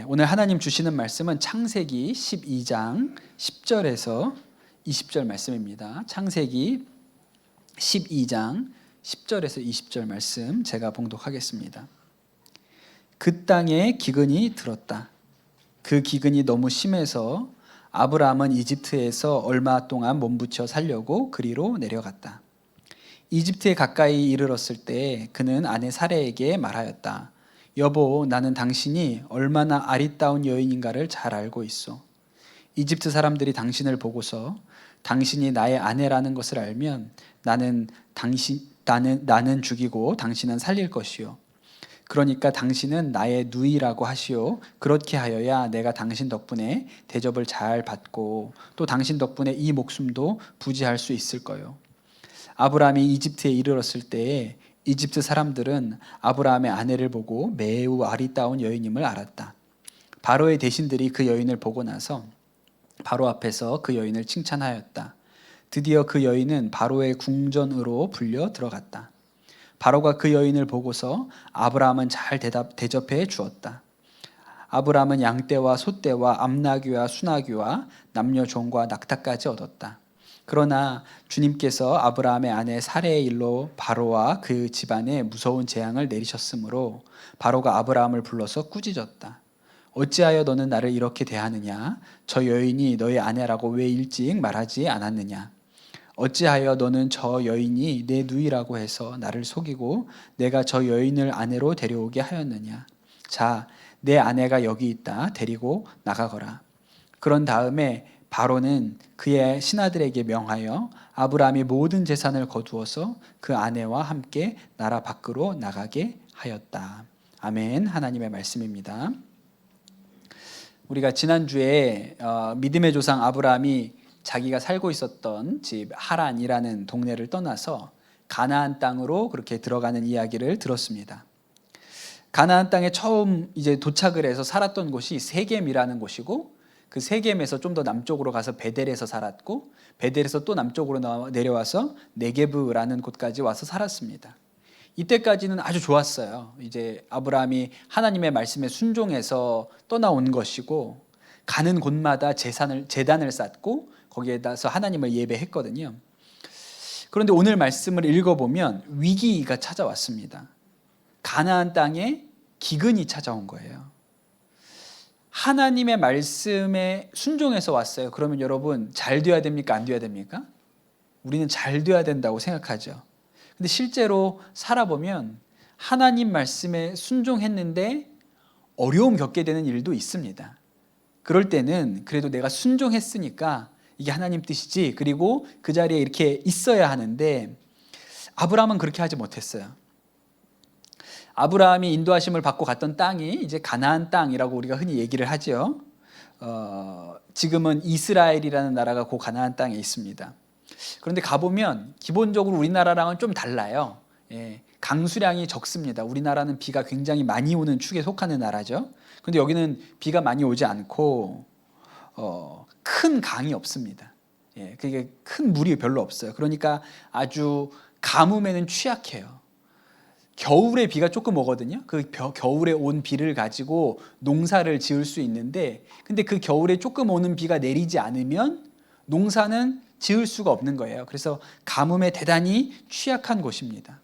오늘 하나님 주시는 말씀은 창세기 12장 10절에서 20절 말씀입니다. 창세기 12장 10절에서 20절 말씀 제가 봉독하겠습니다. 그 땅에 기근이 들었다. 그 기근이 너무 심해서 아브라함은 이집트에서 얼마 동안 몸부쳐 살려고 그리로 내려갔다. 이집트에 가까이 이르렀을 때 그는 아내 사레에게 말하였다. 여보, 나는 당신이 얼마나 아리따운 여인인가를 잘 알고 있어. 이집트 사람들이 당신을 보고서 당신이 나의 아내라는 것을 알면 나는 죽이고 당신은 살릴 것이요. 그러니까 당신은 나의 누이라고 하시오. 그렇게 하여야 내가 당신 덕분에 대접을 잘 받고 또 당신 덕분에 이 목숨도 부지할 수 있을 거요. 아브라함이 이집트에 이르렀을 때에 이집트 사람들은 아브라함의 아내를 보고 매우 아리따운 여인임을 알았다. 바로의 대신들이 그 여인을 보고 나서 바로 앞에서 그 여인을 칭찬하였다. 드디어 그 여인은 바로의 궁전으로 불려 들어갔다. 바로가 그 여인을 보고서 아브라함은 잘 대접해 주었다. 아브라함은 양떼와 소떼와 암나귀와 수나귀와 남녀 종과 낙타까지 얻었다. 그러나 주님께서 아브라함의 아내 사레의 일로 바로와 그 집안에 무서운 재앙을 내리셨으므로 바로가 아브라함을 불러서 꾸짖었다. 어찌하여 너는 나를 이렇게 대하느냐? 저 여인이 너의 아내라고 왜 일찍 말하지 않았느냐? 어찌하여 너는 저 여인이 내 누이라고 해서 나를 속이고 내가 저 여인을 아내로 데려오게 하였느냐? 자, 내 아내가 여기 있다. 데리고 나가거라. 그런 다음에 바로는 그의 신하들에게 명하여 아브라함이 모든 재산을 거두어서 그 아내와 함께 나라 밖으로 나가게 하였다. 아멘. 하나님의 말씀입니다. 우리가 지난주에 믿음의 조상 아브라함이 자기가 살고 있었던 집 하란이라는 동네를 떠나서 가나안 땅으로 그렇게 들어가는 이야기를 들었습니다. 가나안 땅에 처음 이제 도착을 해서 살았던 곳이 세겜이라는 곳이고 그 세겜에서 좀 더 남쪽으로 가서 베델에서 살았고 베델에서 또 남쪽으로 내려와서 네게브라는 곳까지 와서 살았습니다. 이때까지는 아주 좋았어요. 이제 아브라함이 하나님의 말씀에 순종해서 떠나온 것이고 가는 곳마다 제단을 쌓고 거기에다서 하나님을 예배했거든요. 그런데 오늘 말씀을 읽어보면 위기가 찾아왔습니다. 가나안 땅에 기근이 찾아온 거예요. 하나님의 말씀에 순종해서 왔어요. 그러면 여러분 잘 돼야 됩니까? 안 돼야 됩니까? 우리는 잘 돼야 된다고 생각하죠. 근데 실제로 살아보면 하나님 말씀에 순종했는데 어려움 겪게 되는 일도 있습니다. 그럴 때는 그래도 내가 순종했으니까 이게 하나님 뜻이지, 그리고 그 자리에 이렇게 있어야 하는데 아브라함은 그렇게 하지 못했어요. 아브라함이 인도하심을 받고 갔던 땅이 이제 가나안 땅이라고 우리가 흔히 얘기를 하죠. 지금은 이스라엘이라는 나라가 그 가나안 땅에 있습니다. 그런데 가보면 기본적으로 우리나라랑은 좀 달라요. 강수량이 적습니다. 우리나라는 비가 굉장히 많이 오는 축에 속하는 나라죠. 그런데 여기는 비가 많이 오지 않고 큰 강이 없습니다. 그게 큰 물이 별로 없어요. 그러니까 아주 가뭄에는 취약해요. 겨울에 비가 조금 오거든요. 그 겨울에 온 비를 가지고 농사를 지을 수 있는데 근데 그 겨울에 조금 오는 비가 내리지 않으면 농사는 지을 수가 없는 거예요. 그래서 가뭄에 대단히 취약한 곳입니다.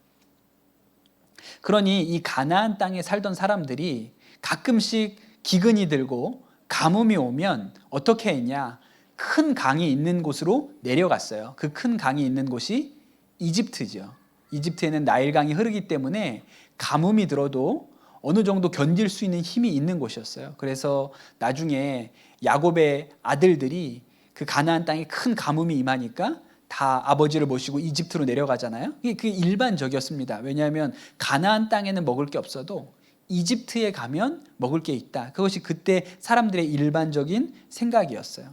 그러니 이 가나안 땅에 살던 사람들이 가끔씩 기근이 들고 가뭄이 오면 어떻게 했냐? 큰 강이 있는 곳으로 내려갔어요. 그 큰 강이 있는 곳이 이집트죠. 이집트에는 나일강이 흐르기 때문에 가뭄이 들어도 어느 정도 견딜 수 있는 힘이 있는 곳이었어요. 그래서 나중에 야곱의 아들들이 그 가나안 땅에 큰 가뭄이 임하니까 다 아버지를 모시고 이집트로 내려가잖아요. 그게 일반적이었습니다. 왜냐하면 가나안 땅에는 먹을 게 없어도 이집트에 가면 먹을 게 있다. 그것이 그때 사람들의 일반적인 생각이었어요.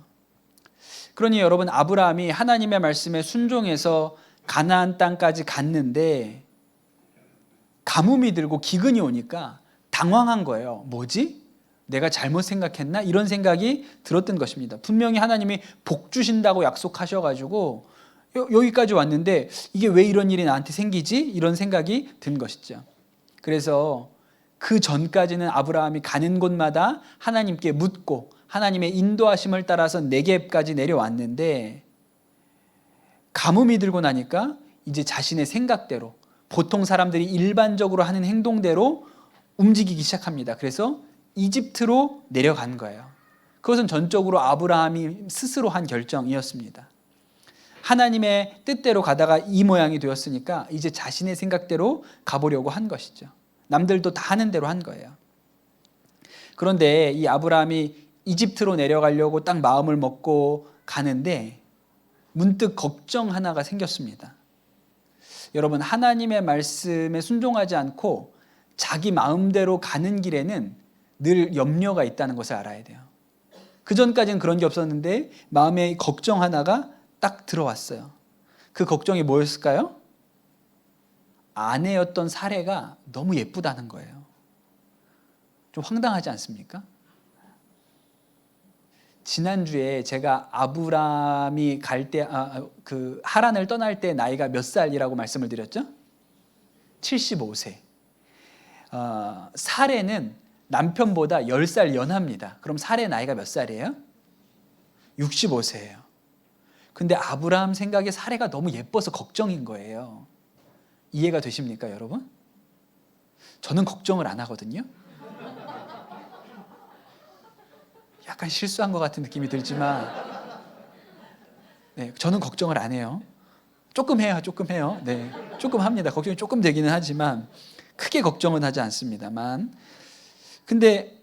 그러니 여러분, 아브라함이 하나님의 말씀에 순종해서 가나안 땅까지 갔는데 가뭄이 들고 기근이 오니까 당황한 거예요. 뭐지? 내가 잘못 생각했나? 이런 생각이 들었던 것입니다. 분명히 하나님이 복 주신다고 약속하셔가지고 여기까지 왔는데 이게 왜 이런 일이 나한테 생기지? 이런 생각이 든 것이죠. 그래서 그 전까지는 아브라함이 가는 곳마다 하나님께 묻고 하나님의 인도하심을 따라서 네겝까지 내려왔는데, 가뭄이 들고 나니까 이제 자신의 생각대로, 보통 사람들이 일반적으로 하는 행동대로 움직이기 시작합니다. 그래서 이집트로 내려간 거예요. 그것은 전적으로 아브라함이 스스로 한 결정이었습니다. 하나님의 뜻대로 가다가 이 모양이 되었으니까 이제 자신의 생각대로 가보려고 한 것이죠. 남들도 다 하는 대로 한 거예요. 그런데 이 아브라함이 이집트로 내려가려고 딱 마음을 먹고 가는데 문득 걱정 하나가 생겼습니다. 여러분, 하나님의 말씀에 순종하지 않고 자기 마음대로 가는 길에는 늘 염려가 있다는 것을 알아야 돼요. 그전까지는 그런 게 없었는데 마음에 걱정 하나가 딱 들어왔어요. 그 걱정이 뭐였을까요? 아내였던 사례가 너무 예쁘다는 거예요. 좀 황당하지 않습니까? 지난주에 제가 아브라함이 갈 때, 그 하란을 떠날 때 나이가 몇 살이라고 말씀을 드렸죠? 75세. 사례는 남편보다 10살 연합니다. 그럼 사례 나이가 몇 살이에요? 65세예요. 근데 아브라함 생각에 사례가 너무 예뻐서 걱정인 거예요. 이해가 되십니까, 여러분? 저는 걱정을 안 하거든요. 약간 실수한 것 같은 느낌이 들지만, 네, 저는 걱정을 안 해요. 조금 해요, 조금 해요. 네, 조금 합니다. 걱정이 조금 되기는 하지만 크게 걱정은 하지 않습니다만. 근데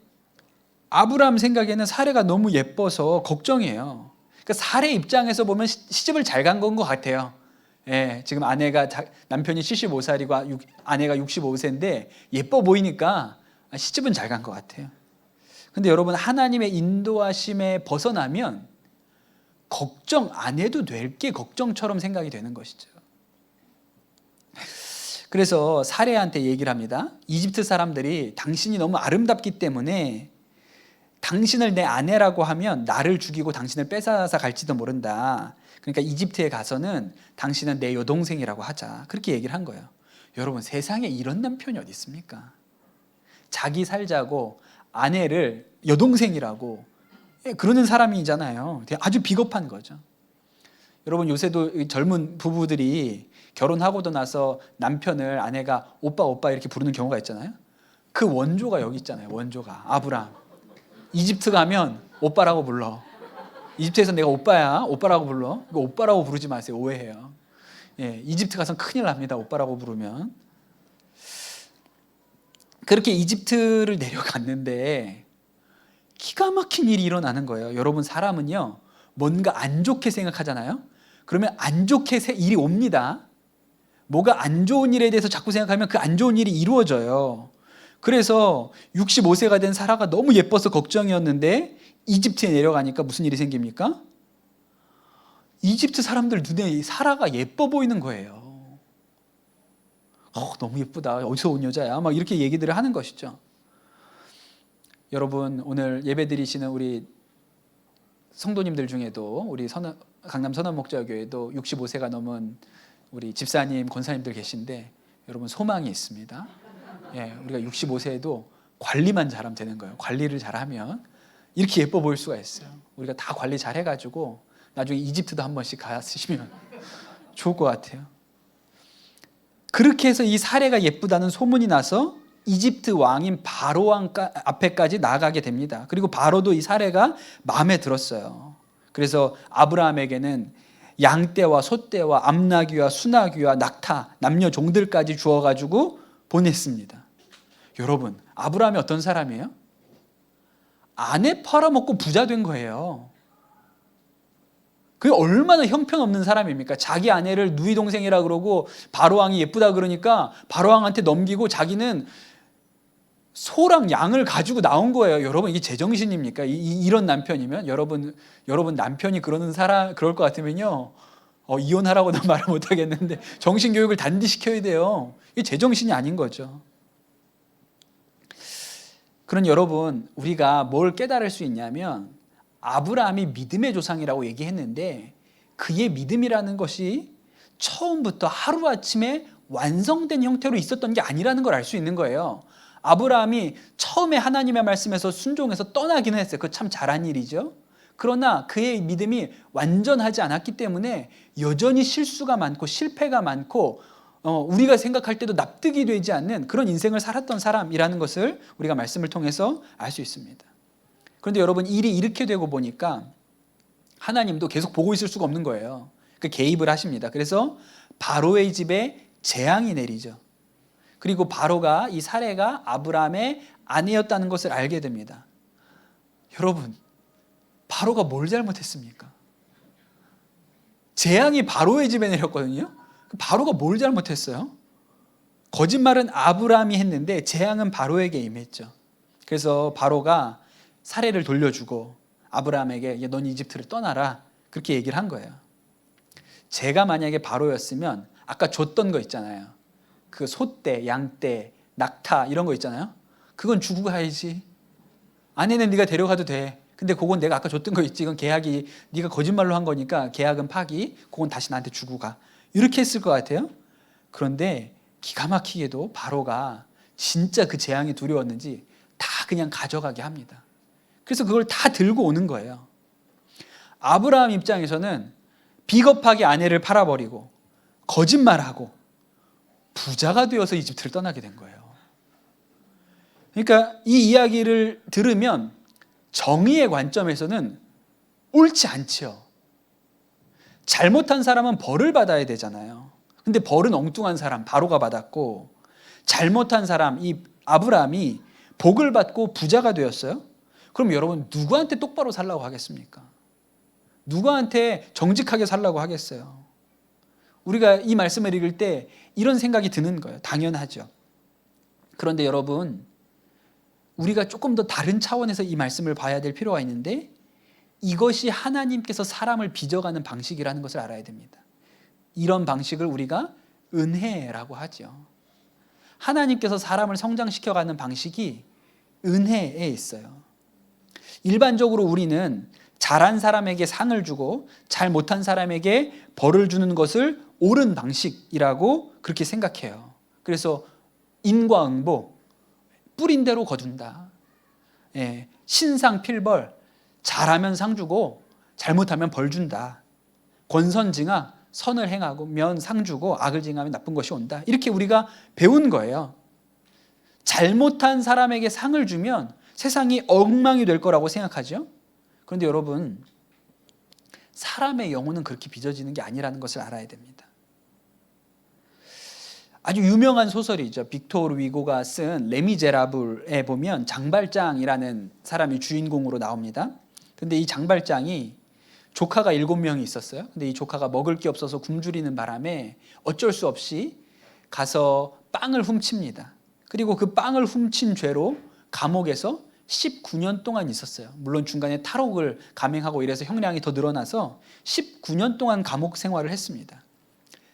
아브라함 생각에는 사례가 너무 예뻐서 걱정이에요. 그러니까 사례 입장에서 보면 시집을 잘 간 건 것 같아요. 예, 지금 남편이 75살이고 아내가 65세인데 예뻐 보이니까 시집은 잘 간 것 같아요. 근데 여러분, 하나님의 인도하심에 벗어나면 걱정 안 해도 될 게 걱정처럼 생각이 되는 것이죠. 그래서 사례한테 얘기를 합니다. 이집트 사람들이 당신이 너무 아름답기 때문에 당신을 내 아내라고 하면 나를 죽이고 당신을 뺏어서 갈지도 모른다. 그러니까 이집트에 가서는 당신은 내 여동생이라고 하자. 그렇게 얘기를 한 거예요. 여러분, 세상에 이런 남편이 어디 있습니까? 자기 살자고 아내를 여동생이라고 그러는 사람이잖아요. 아주 비겁한 거죠. 여러분, 요새도 젊은 부부들이 결혼하고도 나서 남편을 아내가 오빠 오빠 이렇게 부르는 경우가 있잖아요. 그 원조가 여기 있잖아요. 원조가 아브라함. 이집트 가면 오빠라고 불러. 이집트에서 내가 오빠야, 오빠라고 불러. 이거 오빠라고 부르지 마세요. 오해해요. 예, 이집트 가서 큰일 납니다. 오빠라고 부르면. 그렇게 이집트를 내려갔는데 기가 막힌 일이 일어나는 거예요. 여러분, 사람은요, 뭔가 안 좋게 생각하잖아요. 그러면 안 좋게 일이 옵니다. 뭐가 안 좋은 일에 대해서 자꾸 생각하면 그 안 좋은 일이 이루어져요. 그래서 65세가 된 사라가 너무 예뻐서 걱정이었는데 이집트에 내려가니까 무슨 일이 생깁니까? 이집트 사람들 눈에 사라가 예뻐 보이는 거예요. 너무 예쁘다. 어디서 온 여자야? 막 이렇게 얘기들을 하는 것이죠. 여러분, 오늘 예배 드리시는 우리 성도님들 중에도 우리 강남 선원목자교회도 65세가 넘은 우리 집사님, 권사님들 계신데 여러분, 소망이 있습니다. 예, 우리가 65세에도 관리만 잘하면 되는 거예요. 관리를 잘하면 이렇게 예뻐 보일 수가 있어요. 우리가 다 관리 잘 해가지고 나중에 이집트도 한 번씩 가시면 좋을 것 같아요. 그렇게 해서 이 사례가 예쁘다는 소문이 나서 이집트 왕인 바로 왕 앞에까지 나가게 됩니다. 그리고 바로도 이 사례가 마음에 들었어요. 그래서 아브라함에게는 양떼와 소떼와 암나귀와 수나귀와 낙타, 남녀 종들까지 주어가지고 보냈습니다. 여러분, 아브라함이 어떤 사람이에요? 아내 팔아먹고 부자 된 거예요. 그게 얼마나 형편없는 사람입니까? 자기 아내를 누이 동생이라 그러고 바로왕이 예쁘다 그러니까 바로왕한테 넘기고 자기는 소랑 양을 가지고 나온 거예요. 여러분, 이게 제정신입니까? 이런 남편이면 여러분 남편이 그럴 것 같으면요, 이혼하라고는 말을 못 하겠는데 정신교육을 단디 시켜야 돼요. 이게 제정신이 아닌 거죠. 그런 여러분, 우리가 뭘 깨달을 수 있냐면 아브라함이 믿음의 조상이라고 얘기했는데 그의 믿음이라는 것이 처음부터 하루아침에 완성된 형태로 있었던 게 아니라는 걸 알 수 있는 거예요. 아브라함이 처음에 하나님의 말씀에서 순종해서 떠나기는 했어요. 그거 참 잘한 일이죠. 그러나 그의 믿음이 완전하지 않았기 때문에 여전히 실수가 많고 실패가 많고 우리가 생각할 때도 납득이 되지 않는 그런 인생을 살았던 사람이라는 것을 우리가 말씀을 통해서 알 수 있습니다. 그런데 여러분, 일이 이렇게 되고 보니까 하나님도 계속 보고 있을 수가 없는 거예요. 그 개입을 하십니다. 그래서 바로의 집에 재앙이 내리죠. 그리고 바로가 이 사레가 아브라함의 아내였다는 것을 알게 됩니다. 여러분, 바로가 뭘 잘못했습니까? 재앙이 바로의 집에 내렸거든요. 바로가 뭘 잘못했어요? 거짓말은 아브라함이 했는데 재앙은 바로에게 임했죠. 그래서 바로가 사레를 돌려주고 아브라함에게 넌 이집트를 떠나라, 그렇게 얘기를 한 거예요. 제가 만약에 바로였으면 아까 줬던 거 있잖아요. 그 소떼, 양떼, 낙타 이런 거 있잖아요. 그건 주고 가야지. 아내는 네가 데려가도 돼. 근데 그건 내가 아까 줬던 거 있지. 이건 계약이 네가 거짓말로 한 거니까 계약은 파기. 그건 다시 나한테 주고 가. 이렇게 했을 것 같아요. 그런데 기가 막히게도 바로가 진짜 그 재앙이 두려웠는지 다 그냥 가져가게 합니다. 그래서 그걸 다 들고 오는 거예요. 아브라함 입장에서는 비겁하게 아내를 팔아버리고 거짓말하고 부자가 되어서 이집트를 떠나게 된 거예요. 그러니까 이 이야기를 들으면 정의의 관점에서는 옳지 않죠. 잘못한 사람은 벌을 받아야 되잖아요. 근데 벌은 엉뚱한 사람 바로가 받았고, 잘못한 사람 이 아브라함이 복을 받고 부자가 되었어요. 그럼 여러분, 누구한테 똑바로 살라고 하겠습니까? 누구한테 정직하게 살라고 하겠어요? 우리가 이 말씀을 읽을 때 이런 생각이 드는 거예요. 당연하죠. 그런데 여러분, 우리가 조금 더 다른 차원에서 이 말씀을 봐야 될 필요가 있는데, 이것이 하나님께서 사람을 빚어가는 방식이라는 것을 알아야 됩니다. 이런 방식을 우리가 은혜라고 하죠. 하나님께서 사람을 성장시켜가는 방식이 은혜에 있어요. 일반적으로 우리는 잘한 사람에게 상을 주고 잘 못한 사람에게 벌을 주는 것을 옳은 방식이라고 그렇게 생각해요. 그래서 인과응보, 뿌린 대로 거둔다. 신상필벌, 잘하면 상 주고 잘못하면 벌 준다. 권선징악, 선을 행하면 상 주고 악을 징하면 나쁜 것이 온다. 이렇게 우리가 배운 거예요. 잘못한 사람에게 상을 주면 세상이 엉망이 될 거라고 생각하죠. 그런데 여러분, 사람의 영혼은 그렇게 빚어지는 게 아니라는 것을 알아야 됩니다. 아주 유명한 소설이죠. 빅토르 위고가 쓴 레미제라블에 보면 장발장이라는 사람이 주인공으로 나옵니다. 근데 이 장발장이 조카가 7명이 있었어요. 근데 이 조카가 먹을 게 없어서 굶주리는 바람에 어쩔 수 없이 가서 빵을 훔칩니다. 그리고 그 빵을 훔친 죄로 감옥에서 19년 동안 있었어요. 물론 중간에 탈옥을 감행하고 이래서 형량이 더 늘어나서 19년 동안 감옥 생활을 했습니다.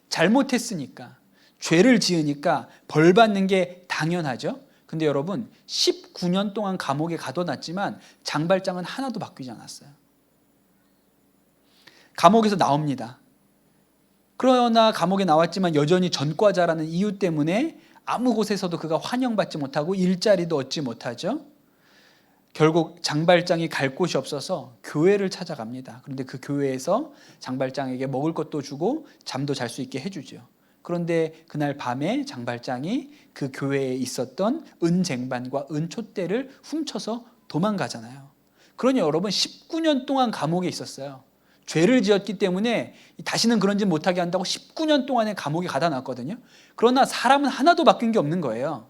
잘못했으니까, 죄를 지으니까 벌 받는 게 당연하죠. 근데 여러분, 19년 동안 감옥에 가둬놨지만 장발장은 하나도 바뀌지 않았어요. 감옥에서 나옵니다. 그러나 감옥에 나왔지만 여전히 전과자라는 이유 때문에 아무 곳에서도 그가 환영받지 못하고 일자리도 얻지 못하죠. 결국 장발장이 갈 곳이 없어서 교회를 찾아갑니다. 그런데 그 교회에서 장발장에게 먹을 것도 주고 잠도 잘 수 있게 해주죠. 그런데 그날 밤에 장발장이 그 교회에 있었던 은쟁반과 은촛대를 훔쳐서 도망가잖아요. 그러니 여러분, 19년 동안 감옥에 있었어요. 죄를 지었기 때문에 다시는 그런 짓 못하게 한다고 19년 동안에 감옥에 가다 놨거든요. 그러나 사람은 하나도 바뀐 게 없는 거예요.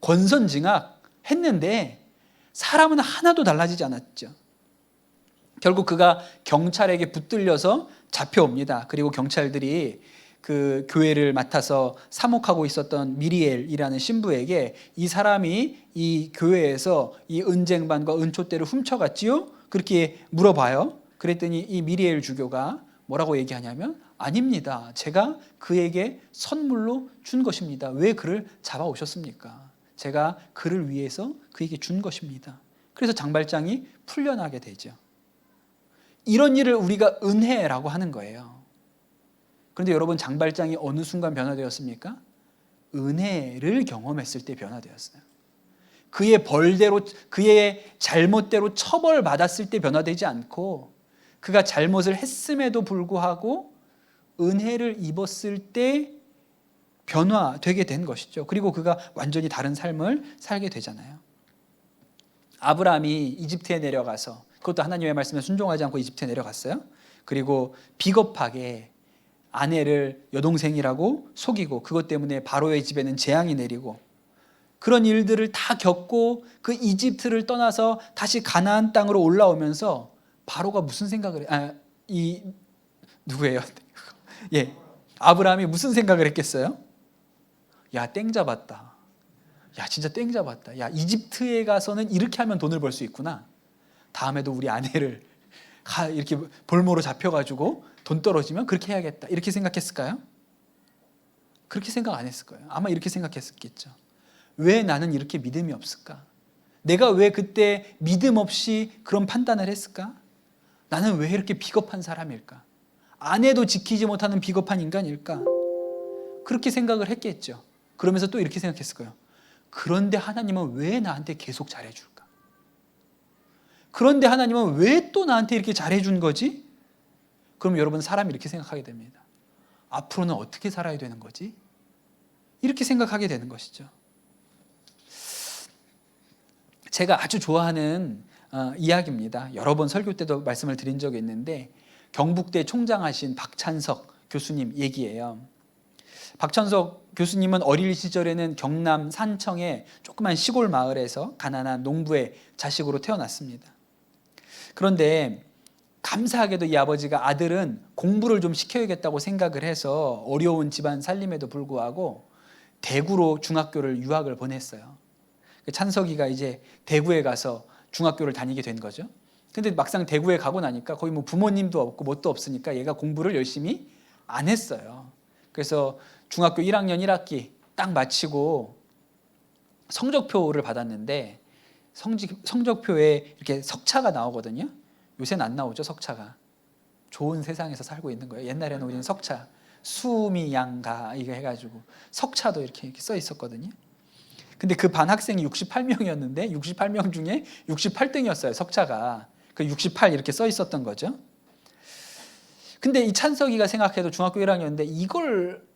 권선징악 했는데 사람은 하나도 달라지지 않았죠. 결국 그가 경찰에게 붙들려서 잡혀옵니다. 그리고 경찰들이 그 교회를 맡아서 사목하고 있었던 미리엘이라는 신부에게 이 사람이 이 교회에서 이 은쟁반과 은촛대를 훔쳐갔지요? 그렇게 물어봐요. 그랬더니 이 미리엘 주교가 뭐라고 얘기하냐면, 아닙니다. 제가 그에게 선물로 준 것입니다. 왜 그를 잡아오셨습니까? 제가 그를 위해서 그에게 준 것입니다. 그래서 장발장이 풀려나게 되죠. 이런 일을 우리가 은혜라고 하는 거예요. 그런데 여러분, 장발장이 어느 순간 변화되었습니까? 은혜를 경험했을 때 변화되었어요. 그의 벌대로, 그의 잘못대로 처벌받았을 때 변화되지 않고 그가 잘못을 했음에도 불구하고 은혜를 입었을 때 변화되게 된 것이죠. 그리고 그가 완전히 다른 삶을 살게 되잖아요. 아브라함이 이집트에 내려가서, 그것도 하나님의 말씀에 순종하지 않고 이집트에 내려갔어요. 그리고 비겁하게 아내를 여동생이라고 속이고 그것 때문에 바로의 집에는 재앙이 내리고 그런 일들을 다 겪고 그 이집트를 떠나서 다시 가나안 땅으로 올라오면서 바로가 무슨 생각을 누구예요? 예, 아브라함이 무슨 생각을 했겠어요? 야, 땡 잡았다. 야, 진짜 땡 잡았다. 야, 이집트에 가서는 이렇게 하면 돈을 벌 수 있구나. 다음에도 우리 아내를 이렇게 볼모로 잡혀가지고 돈 떨어지면 그렇게 해야겠다. 이렇게 생각했을까요? 그렇게 생각 안 했을 거예요. 아마 이렇게 생각했겠죠. 왜 나는 이렇게 믿음이 없을까? 내가 왜 그때 믿음 없이 그런 판단을 했을까? 나는 왜 이렇게 비겁한 사람일까? 아내도 지키지 못하는 비겁한 인간일까? 그렇게 생각을 했겠죠. 그러면서 또 이렇게 생각했을 거예요. 그런데 하나님은 왜 나한테 계속 잘해줄까? 그런데 하나님은 왜 또 나한테 이렇게 잘해준 거지? 그럼 여러분, 사람이 이렇게 생각하게 됩니다. 앞으로는 어떻게 살아야 되는 거지? 이렇게 생각하게 되는 것이죠. 제가 아주 좋아하는 이야기입니다. 여러 번 설교 때도 말씀을 드린 적이 있는데 경북대 총장하신 박찬석 교수님 얘기예요. 박찬석 교수님은 어릴 시절에는 경남 산청의 조그만 시골 마을에서 가난한 농부의 자식으로 태어났습니다. 그런데 감사하게도 이 아버지가 아들은 공부를 좀 시켜야겠다고 생각을 해서 어려운 집안 살림에도 불구하고 대구로 중학교를 유학을 보냈어요. 찬석이가 이제 대구에 가서 중학교를 다니게 된 거죠. 근데 막상 대구에 가고 나니까 거기 뭐 부모님도 없고 뭣도 없으니까 얘가 공부를 열심히 안 했어요. 그래서 중학교 1학년 1학기 딱 마치고 성적표를 받았는데 성적표에 이렇게 석차가 나오거든요. 요새는 안 나오죠, 석차가. 좋은 세상에서 살고 있는 거예요. 옛날에는 우리는 석차, 수미 양가 이거 해가지고 석차도 이렇게 써 있었거든요. 근데 그 반 학생이 68명이었는데 68명 중에 68등이었어요, 석차가. 그 68 이렇게 써 있었던 거죠. 근데 이 찬석이가 생각해도 중학교 1학년인데 이걸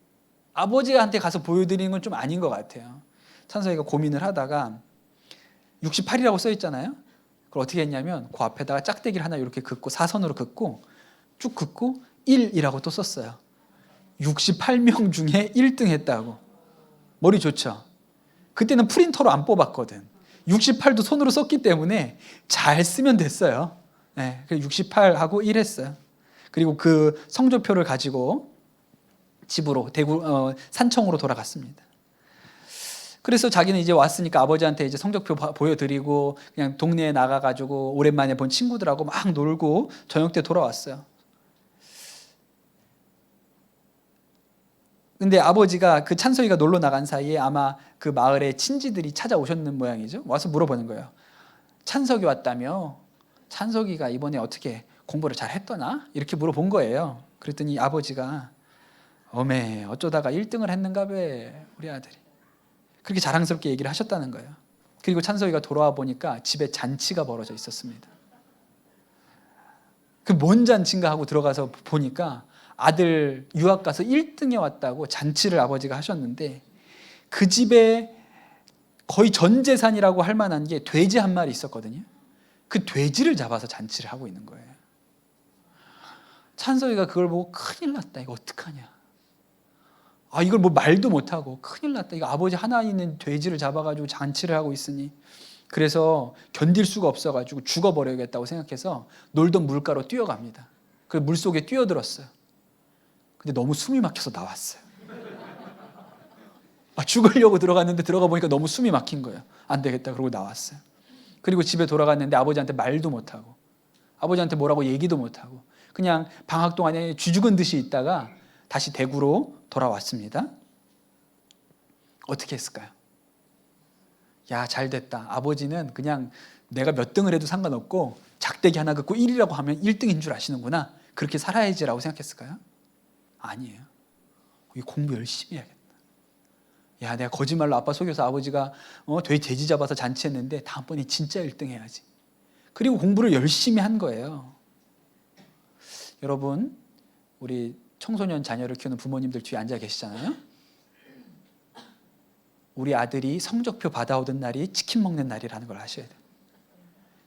아버지한테 가서 보여드리는 건 좀 아닌 것 같아요. 찬석이가 고민을 하다가 68이라고 써 있잖아요. 그걸 어떻게 했냐면 그 앞에다가 짝대기를 하나 이렇게 긋고 사선으로 긋고 쭉 긋고 1이라고 또 썼어요. 68명 중에 1등 했다고. 머리 좋죠? 그때는 프린터로 안 뽑았거든. 68도 손으로 썼기 때문에 잘 쓰면 됐어요. 네, 68하고 1 했어요. 그리고 그 성적표를 가지고 집으로 대구 산청으로 돌아갔습니다. 그래서 자기는 이제 왔으니까 아버지한테 이제 성적표 보여드리고 그냥 동네에 나가가지고 오랜만에 본 친구들하고 막 놀고 저녁 때 돌아왔어요. 근데 아버지가 그 찬석이가 놀러 나간 사이에 아마 그 마을에 친지들이 찾아오셨는 모양이죠. 와서 물어보는 거예요. 찬석이 왔다며? 찬석이가 이번에 어떻게 공부를 잘 했더나? 이렇게 물어본 거예요. 그랬더니 아버지가 어메 어쩌다가 1등을 했는가 봐 우리 아들이. 그렇게 자랑스럽게 얘기를 하셨다는 거예요. 그리고 찬석이가 돌아와 보니까 집에 잔치가 벌어져 있었습니다. 그 뭔 잔치인가 하고 들어가서 보니까 아들 유학 가서 1등에 왔다고 잔치를 아버지가 하셨는데 그 집에 거의 전 재산이라고 할 만한 게 돼지 한 마리 있었거든요. 그 돼지를 잡아서 잔치를 하고 있는 거예요. 찬석이가 그걸 보고 큰일 났다. 이거 어떡하냐. 이걸 뭐 말도 못하고 큰일 났다. 이거 아버지 하나 있는 돼지를 잡아가지고 잔치를 하고 있으니 그래서 견딜 수가 없어가지고 죽어버려야겠다고 생각해서 놀던 물가로 뛰어갑니다. 그 물속에 뛰어들었어요. 근데 너무 숨이 막혀서 나왔어요. 죽으려고 들어갔는데 들어가 보니까 너무 숨이 막힌 거예요. 안 되겠다 그러고 나왔어요. 그리고 집에 돌아갔는데 아버지한테 말도 못하고 아버지한테 뭐라고 얘기도 못하고 그냥 방학 동안에 쥐죽은 듯이 있다가 다시 대구로 돌아왔습니다. 어떻게 했을까요? 야, 잘 됐다. 아버지는 그냥 내가 몇 등을 해도 상관없고 작대기 하나 긋고 1이라고 하면 1등인 줄 아시는구나. 그렇게 살아야지라고 생각했을까요? 아니에요. 공부 열심히 해야겠다. 야, 내가 거짓말로 아빠 속여서 아버지가 돼지 잡아서 잔치했는데 다음번에 진짜 1등 해야지. 그리고 공부를 열심히 한 거예요. 여러분, 우리 청소년 자녀를 키우는 부모님들 뒤에 앉아 계시잖아요. 우리 아들이 성적표 받아오던 날이 치킨 먹는 날이라는 걸 아셔야 돼요.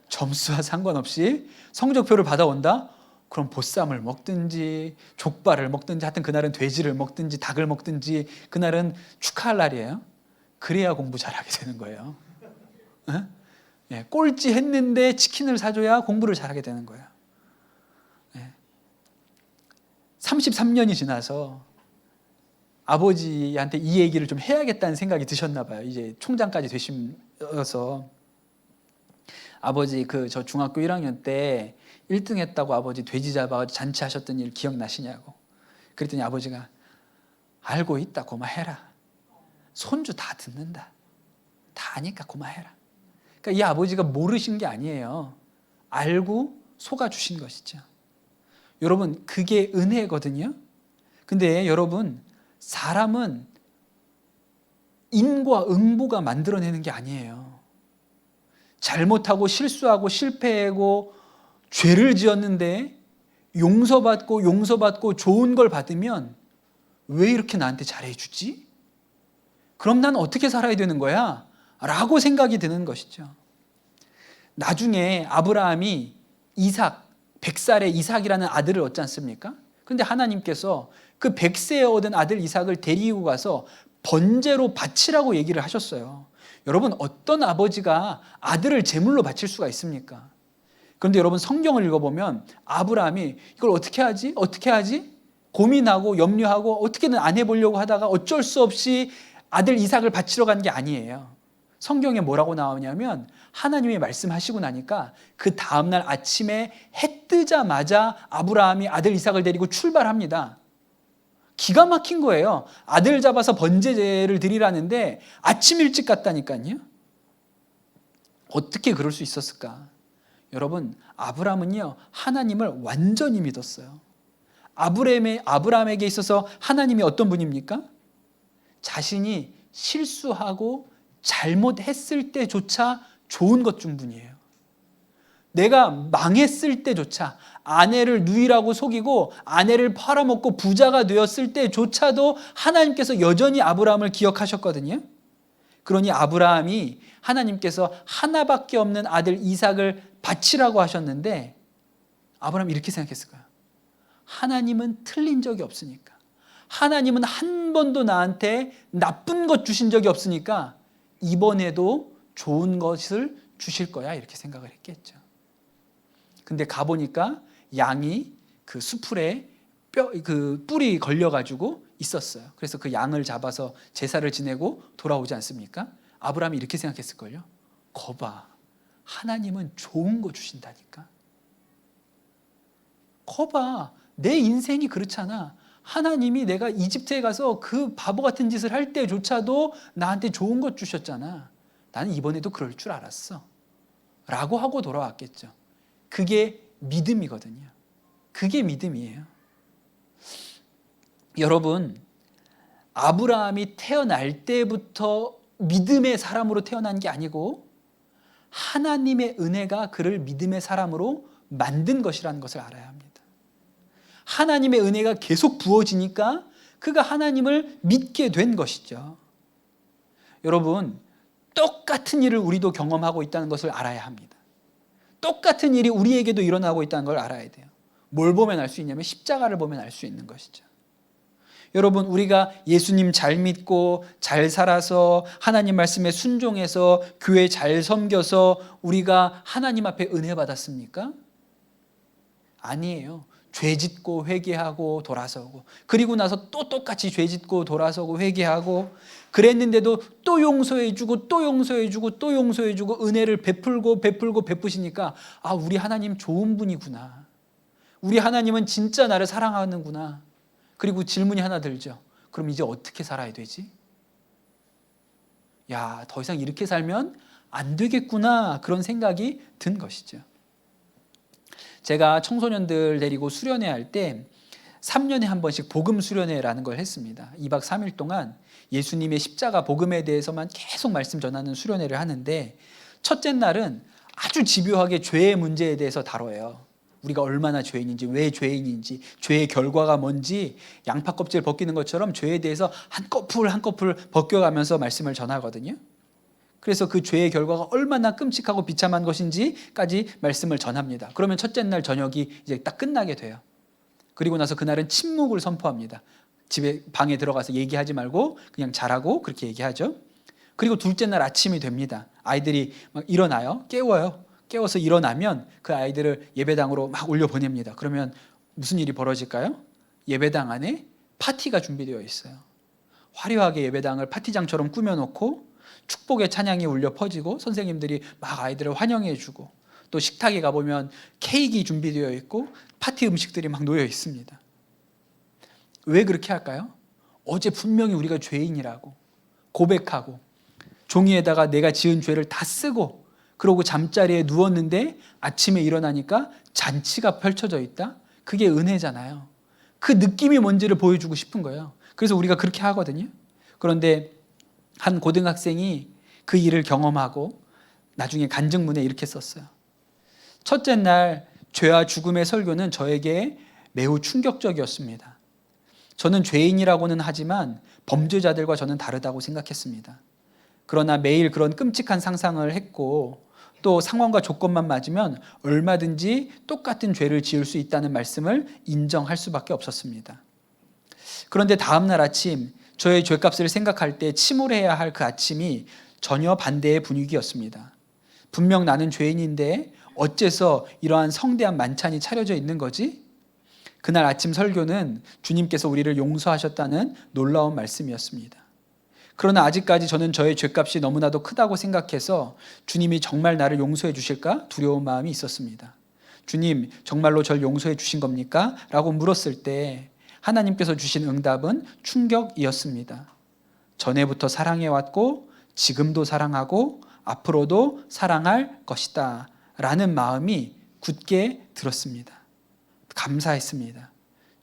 점수와 상관없이 성적표를 받아온다? 그럼 보쌈을 먹든지 족발을 먹든지 하여튼 그날은 돼지를 먹든지 닭을 먹든지 그날은 축하할 날이에요. 그래야 공부 잘하게 되는 거예요. 예, 꼴찌 했는데 치킨을 사줘야 공부를 잘하게 되는 거예요. 예. 33년이 지나서 아버지한테 이 얘기를 좀 해야겠다는 생각이 드셨나 봐요. 이제 총장까지 되시면서 아버지 저 중학교 1학년 때 1등 했다고 아버지 돼지 잡아가지고 잔치하셨던 일 기억나시냐고. 그랬더니 아버지가 알고 있다 고마해라. 손주 다 듣는다. 다 아니까 고마해라. 그러니까 이 아버지가 모르신 게 아니에요. 알고 속아주신 것이죠. 여러분, 그게 은혜거든요. 근데 여러분, 사람은 인과 응보가 만들어내는 게 아니에요. 잘못하고 실수하고 실패하고 죄를 지었는데 용서받고 좋은 걸 받으면 왜 이렇게 나한테 잘해주지? 그럼 난 어떻게 살아야 되는 거야? 라고 생각이 드는 것이죠. 나중에 아브라함이 이삭, 100살의 이삭이라는 아들을 얻지 않습니까? 그런데 하나님께서 그 100세에 얻은 아들 이삭을 데리고 가서 번제로 바치라고 얘기를 하셨어요. 여러분, 어떤 아버지가 아들을 제물로 바칠 수가 있습니까? 그런데 여러분, 성경을 읽어보면 아브라함이 이걸 어떻게 하지? 어떻게 하지? 고민하고 염려하고 어떻게든 안 해보려고 하다가 어쩔 수 없이 아들 이삭을 바치러 간 게 아니에요. 성경에 뭐라고 나오냐면 하나님이 말씀하시고 나니까 그 다음날 아침에 해 뜨자마자 아브라함이 아들 이삭을 데리고 출발합니다. 기가 막힌 거예요. 아들 잡아서 번제제를 드리라는데 아침 일찍 갔다니까요. 어떻게 그럴 수 있었을까? 여러분, 아브라함은요, 하나님을 완전히 믿었어요. 아브라함에게 있어서 하나님이 어떤 분입니까? 자신이 실수하고 잘못했을 때조차 좋은 것 중 분이에요. 내가 망했을 때조차, 아내를 누이라고 속이고 아내를 팔아먹고 부자가 되었을 때조차도 하나님께서 여전히 아브라함을 기억하셨거든요. 그러니 아브라함이 하나님께서 하나밖에 없는 아들 이삭을 바치라고 하셨는데 아브라함이 이렇게 생각했을 거예요. 하나님은 틀린 적이 없으니까, 하나님은 한 번도 나한테 나쁜 것 주신 적이 없으니까 이번에도 좋은 것을 주실 거야, 이렇게 생각을 했겠죠. 근데 가보니까 양이 그 수풀에 뿔이 걸려가지고 있었어요. 그래서 그 양을 잡아서 제사를 지내고 돌아오지 않습니까? 아브라함이 이렇게 생각했을걸요. 거봐, 하나님은 좋은 거 주신다니까. 거봐, 내 인생이 그렇잖아. 하나님이 내가 이집트에 가서 그 바보 같은 짓을 할 때조차도 나한테 좋은 것 주셨잖아. 나는 이번에도 그럴 줄 알았어. 라고 하고 돌아왔겠죠. 그게 믿음이거든요. 그게 믿음이에요. 여러분, 아브라함이 태어날 때부터 믿음의 사람으로 태어난 게 아니고 하나님의 은혜가 그를 믿음의 사람으로 만든 것이라는 것을 알아야 합니다. 하나님의 은혜가 계속 부어지니까 그가 하나님을 믿게 된 것이죠. 여러분, 똑같은 일을 우리도 경험하고 있다는 것을 알아야 합니다. 똑같은 일이 우리에게도 일어나고 있다는 걸 알아야 돼요. 뭘 보면 알 수 있냐면 십자가를 보면 알 수 있는 것이죠. 여러분, 우리가 예수님 잘 믿고 잘 살아서 하나님 말씀에 순종해서 교회 잘 섬겨서 우리가 하나님 앞에 은혜 받았습니까? 아니에요. 죄 짓고 회개하고 돌아서고, 그리고 나서 또 똑같이 죄 짓고 돌아서고 회개하고, 그랬는데도 또 용서해주고 또 용서해주고 또 용서해주고 은혜를 베풀고 베푸시니까 아, 우리 하나님 좋은 분이구나. 우리 하나님은 진짜 나를 사랑하는구나. 그리고 질문이 하나 들죠. 그럼 이제 어떻게 살아야 되지? 야, 더 이상 이렇게 살면 안 되겠구나. 그런 생각이 든 것이죠. 제가 청소년들 데리고 수련회 할 때 3년에 한 번씩 복음 수련회라는 걸 했습니다. 2박 3일 동안 예수님의 십자가 복음에 대해서만 계속 말씀 전하는 수련회를 하는데, 첫째 날은 아주 집요하게 죄의 문제에 대해서 다뤄요. 우리가 얼마나 죄인인지, 왜 죄인인지, 죄의 결과가 뭔지, 양파 껍질 벗기는 것처럼 죄에 대해서 한 커플 한 커플 벗겨가면서 말씀을 전하거든요. 그래서 그 죄의 결과가 얼마나 끔찍하고 비참한 것인지까지 말씀을 전합니다. 그러면 첫째 날 저녁이 이제 딱 끝나게 돼요. 그리고 나서 그날은 침묵을 선포합니다. 집에 방에 들어가서 얘기하지 말고 그냥 자라고, 그렇게 얘기하죠. 그리고 둘째 날 아침이 됩니다. 아이들이 막 일어나요. 깨워요. 깨워서 일어나면 그 아이들을 예배당으로 막 올려보냅니다. 그러면 무슨 일이 벌어질까요? 예배당 안에 파티가 준비되어 있어요. 화려하게 예배당을 파티장처럼 꾸며놓고 축복의 찬양이 울려 퍼지고, 선생님들이 막 아이들을 환영해주고, 또 식탁에 가보면 케이크 준비되어 있고 파티 음식들이 막 놓여 있습니다. 왜 그렇게 할까요? 어제 분명히 우리가 죄인이라고 고백하고 종이에다가 내가 지은 죄를 다 쓰고, 그러고 잠자리에 누웠는데 아침에 일어나니까 잔치가 펼쳐져 있다? 그게 은혜잖아요. 그 느낌이 뭔지를 보여주고 싶은 거예요. 그래서 우리가 그렇게 하거든요. 그런데 한 고등학생이 그 일을 경험하고 나중에 간증문에 이렇게 썼어요. 첫째 날 죄와 죽음의 설교는 저에게 매우 충격적이었습니다. 저는 죄인이라고는 하지만 범죄자들과 저는 다르다고 생각했습니다. 그러나 매일 그런 끔찍한 상상을 했고, 또 상황과 조건만 맞으면 얼마든지 똑같은 죄를 지을 수 있다는 말씀을 인정할 수밖에 없었습니다. 그런데 다음 날 아침, 저의 죄값을 생각할 때 침울해야 할 그 아침이 전혀 반대의 분위기였습니다. 분명 나는 죄인인데 어째서 이러한 성대한 만찬이 차려져 있는 거지? 그날 아침 설교는 주님께서 우리를 용서하셨다는 놀라운 말씀이었습니다. 그러나 아직까지 저는 저의 죄값이 너무나도 크다고 생각해서 주님이 정말 나를 용서해 주실까 두려운 마음이 있었습니다. 주님, 정말로 절 용서해 주신 겁니까? 라고 물었을 때 하나님께서 주신 응답은 충격이었습니다. 전에부터 사랑해왔고 지금도 사랑하고 앞으로도 사랑할 것이다 라는 마음이 굳게 들었습니다. 감사했습니다.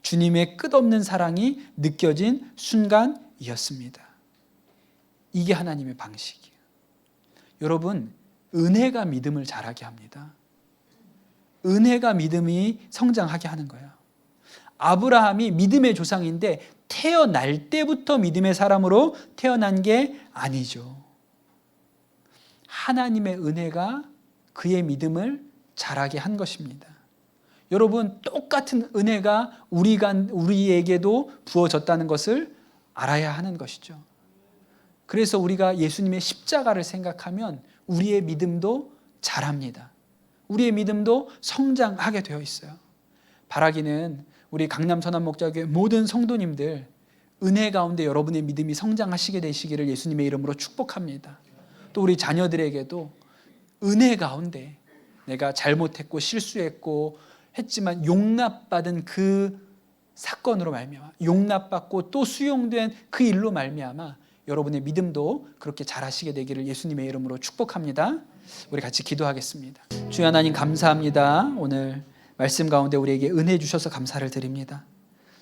주님의 끝없는 사랑이 느껴진 순간이었습니다. 이게 하나님의 방식이에요. 여러분, 은혜가 믿음을 자라게 합니다. 은혜가 믿음이 성장하게 하는 거예요. 아브라함이 믿음의 조상인데 태어날 때부터 믿음의 사람으로 태어난 게 아니죠. 하나님의 은혜가 그의 믿음을 자라게 한 것입니다. 여러분, 똑같은 은혜가 우리에게도 부어졌다는 것을 알아야 하는 것이죠. 그래서 우리가 예수님의 십자가를 생각하면 우리의 믿음도 자랍니다. 우리의 믿음도 성장하게 되어 있어요. 바라기는 우리 강남 선한목자교회 모든 성도님들 은혜 가운데 여러분의 믿음이 성장하시게 되시기를 예수님의 이름으로 축복합니다. 또 우리 자녀들에게도 은혜 가운데 내가 잘못했고 실수했고 했지만 용납받은 그 사건으로 말미암아, 용납받고 또 수용된 그 일로 말미암아 여러분의 믿음도 그렇게 잘하시게 되기를 예수님의 이름으로 축복합니다. 우리 같이 기도하겠습니다. 주여 하나님, 감사합니다. 오늘 말씀 가운데 우리에게 은혜 주셔서 감사를 드립니다.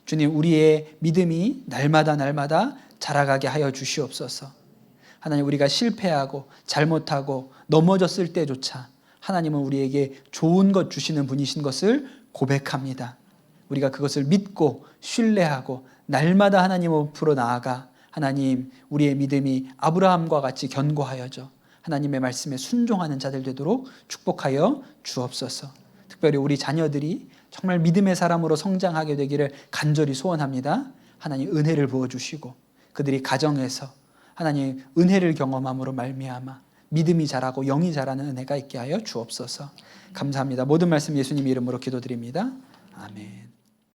주님, 우리의 믿음이 날마다 자라가게 하여 주시옵소서. 하나님, 우리가 실패하고 잘못하고 넘어졌을 때조차 하나님은 우리에게 좋은 것 주시는 분이신 것을 고백합니다. 우리가 그것을 믿고 신뢰하고 날마다 하나님 앞으로 나아가 하나님, 우리의 믿음이 아브라함과 같이 견고하여져 하나님의 말씀에 순종하는 자들 되도록 축복하여 주옵소서. 특별히 우리 자녀들이 정말 믿음의 사람으로 성장하게 되기를 간절히 소원합니다. 하나님, 은혜를 부어주시고 그들이 가정에서 하나님 은혜를 경험함으로 말미암아 믿음이 자라고 영이 자라는 은혜가 있게 하여 주옵소서. 감사합니다. 모든 말씀 예수님 이름으로 기도드립니다. 아멘.